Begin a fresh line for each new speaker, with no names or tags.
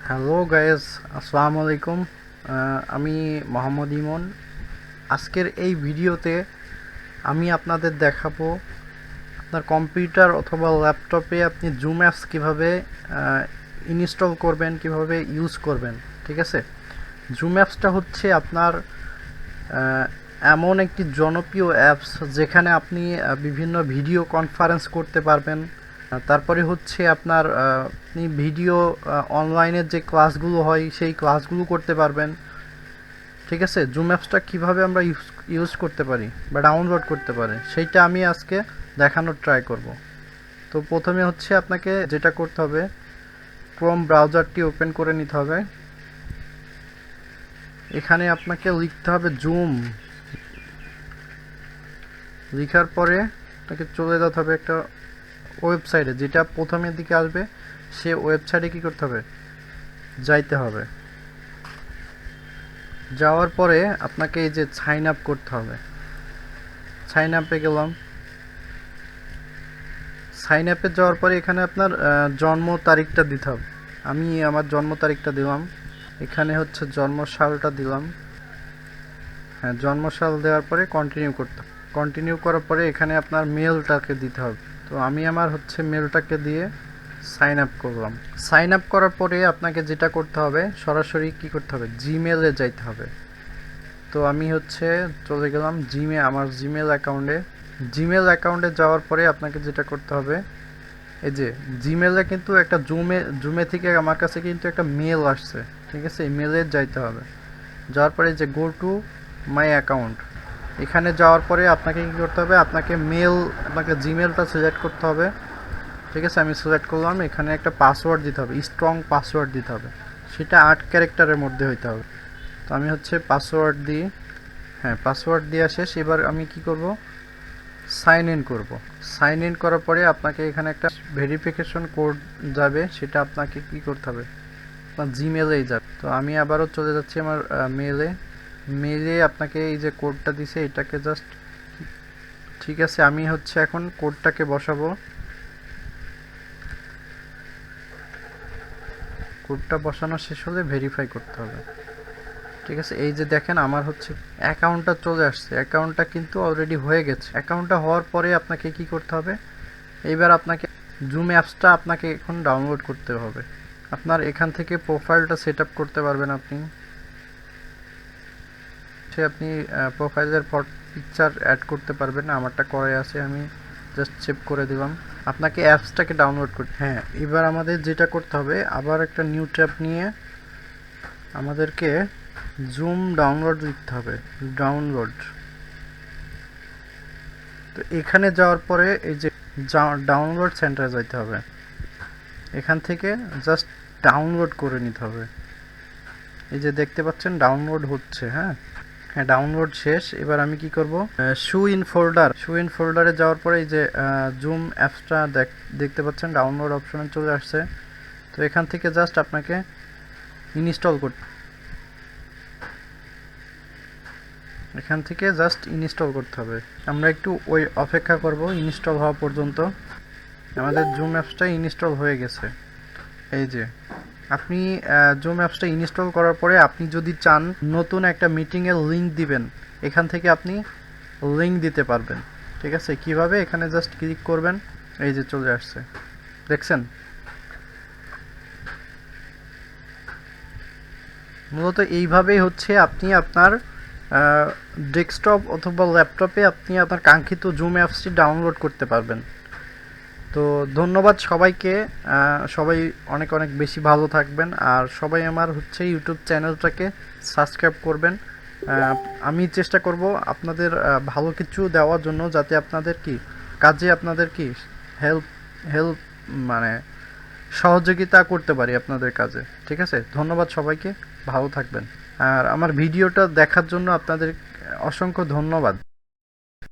Hello guys, আসসালামু আলাইকুম। আমি মোহাম্মদ ইমন। আজকের এই ভিডিওতে আমি আপনাদের দেখাবো আপনার কম্পিউটার অথবা ল্যাপটপে আপনি জুম অ্যাপস কীভাবে ইনস্টল করবেন, কিভাবে ইউজ করবেন। ঠিক আছে, জুম অ্যাপসটা হচ্ছে আপনার এমন একটি জনপ্রিয় অ্যাপস যেখানে আপনি বিভিন্ন ভিডিও কনফারেন্স করতে পারবেন। তারপরে হচ্ছে আপনার আপনি ভিডিও অনলাইনের যে ক্লাসগুলো হয় সেই ক্লাসগুলো করতে পারবেন। ঠিক আছে, জুম অ্যাপসটা কীভাবে আমরা ইউজ করতে পারি বা ডাউনলোড করতে পারি সেইটা আমি আজকে দেখানোর ট্রাই করব। তো প্রথমে হচ্ছে আপনাকে যেটা করতে হবে, ক্রোম ব্রাউজারটি ওপেন করে নিতে হবে। এখানে আপনাকে লিখতে হবে জুম। লেখার পরে আপনাকে চলে যেতে হবে একটা ওয়েবসাইটে, যেটা প্রথমের দিকে আসবে সে ওয়েবসাইটে কী করতে হবে, যাইতে হবে। যাওয়ার পরে আপনাকে এই যে সাইন আপ করতে হবে। সাইন আপে গেলাম। সাইন আপে যাওয়ার পরে এখানে আপনার জন্ম তারিখটা দিতে হবে। আমি আমার জন্ম তারিখটা দিলাম। এখানে হচ্ছে জন্ম সালটা দিলাম। হ্যাঁ, জন্ম সাল দেওয়ার পরে কন্টিনিউ করতে হবে। কন্টিনিউ করার পরে এখানে আপনার মেলটাকে দিতে হবে। তো আমি আমার হচ্ছে মেলটাকে দিয়ে সাইন আপ করলাম। সাইন আপ করার পরে আপনাকে যেটা করতে হবে, সরাসরি কি করতে হবে, জিমেলে যাইতে হবে। তো আমি হচ্ছে চলে গেলাম আমার জিমেল অ্যাকাউন্টে। জিমেল অ্যাকাউন্টে যাওয়ার পরে আপনাকে যেটা করতে হবে, এই যে জিমেলে কিন্তু একটা জুমে থেকে আমার কাছে কিন্তু একটা মেল আসছে। ঠিক আছে, এই মেলে যাইতে হবে। যাওয়ার পরে যে গো টু মাই অ্যাকাউন্ট, এখানে যাওয়ার পরে আপনাকে কী করতে হবে, আপনাকে জিমেলটা সিলেক্ট করতে হবে। ঠিক আছে, আমি সিলেক্ট করলাম। এখানে একটা পাসওয়ার্ড দিতে হবে, স্ট্রং পাসওয়ার্ড দিতে হবে, সেটা 8 ক্যারেক্টারের মধ্যে হইতে হবে। তো আমি হচ্ছে পাসওয়ার্ড দিই। হ্যাঁ, পাসওয়ার্ড দেওয়া শেষ। এবার আমি কি করব, সাইন ইন করব। সাইন ইন করার পরে আপনাকে এখানে একটা ভেরিফিকেশন কোড যাবে, সেটা আপনাকে কি করতে হবে, আপনার জিমেলেই যাবে। তো আমি আবারও চলে যাচ্ছি আমার মেলে আপনাকে এই যে কোডটা দিছে এটাকে জাস্ট, ঠিক আছে, আমি হচ্ছে এখন কোডটাকে বসাবো। কোডটা বসানো শেষ হলে ভেরিফাই করতে হবে। ঠিক আছে, এই যে দেখেন আমার হচ্ছে অ্যাকাউন্টটা চলে আসছে। অ্যাকাউন্টটা কিন্তু অলরেডি হয়ে গেছে। অ্যাকাউন্টটা হওয়ার পরে আপনাকে কি করতে হবে, এইবার আপনাকে জুম অ্যাপসটা আপনাকে এখন ডাউনলোড করতে হবে। আপনার এখান থেকে প্রোফাইলটা সেট আপ করতে পারবেন। আপনি প্রোফাইলের পিকচার অ্যাড করতে পারবেন। আমারটা করে আছে, আমি জাস্ট সেভ করে দিলাম। আপনাকে অ্যাপসটাকে ডাউনলোড করতে, হ্যাঁ, এবার আমাদের যেটা করতে হবে, আবার একটা নিউ ট্যাব নিয়ে আমাদেরকে জুম ডাউনলোড লিখতে হবে। ডাউনলোড। তো এখানে যাওয়ার পরে এই যে ডাউনলোড সেন্টারে যাইতে হবে। এখান থেকে জাস্ট ডাউনলোড করে নিতে হবে। এই যে দেখতে পাচ্ছেন ডাউনলোড হচ্ছে। হ্যাঁ, ডাউনলোড শেষ। এবার আমি কি করব, শো ইন ফোল্ডারে যাওয়ার পরে এই যে জুম অ্যাপসটা দেখতে পাচ্ছেন ডাউনলোড অপশনে চলে আসছে। তো এখান থেকে জাস্ট আপনাকে ইনস্টল করতে, হবে। আমরা একটু অপেক্ষা করব ইনস্টল হওয়া পর্যন্ত। আমাদের জুম অ্যাপসটা ইনস্টল হয়ে গেছে। এই যে আপনি জুম অ্যাপসটা ইনস্টল করার পরে আপনি যদি চান নতুন একটা মিটিংয়ের লিঙ্ক দিবেন, এখান থেকে আপনি লিঙ্ক দিতে পারবেন। ঠিক আছে, কিভাবে, এখানে জাস্ট ক্লিক করবেন। এই যে চলে আসছে, দেখছেন। মূলত এইভাবেই হচ্ছে আপনি আপনার ডেস্কটপ অথবা ল্যাপটপে আপনি আপনার কাঙ্ক্ষিত জুম অ্যাপসটি ডাউনলোড করতে পারবেন। তো ধন্যবাদ সবাইকে। সবাই অনেক অনেক বেশি ভালো থাকবেন। আর সবাই আমার হচ্ছে ইউটিউব চ্যানেলটাকে সাবস্ক্রাইব করবেন। আমি চেষ্টা করব আপনাদের ভালো কিছু দেওয়ার জন্য, যাতে আপনাদের আপনাদের হেল্প হেল্প মানে সহযোগিতা করতে পারি আপনাদের কাজে। ঠিক আছে, ধন্যবাদ সবাইকে, ভালো থাকবেন। আর আমার ভিডিওটা দেখার জন্য আপনাদের অসংখ্য ধন্যবাদ।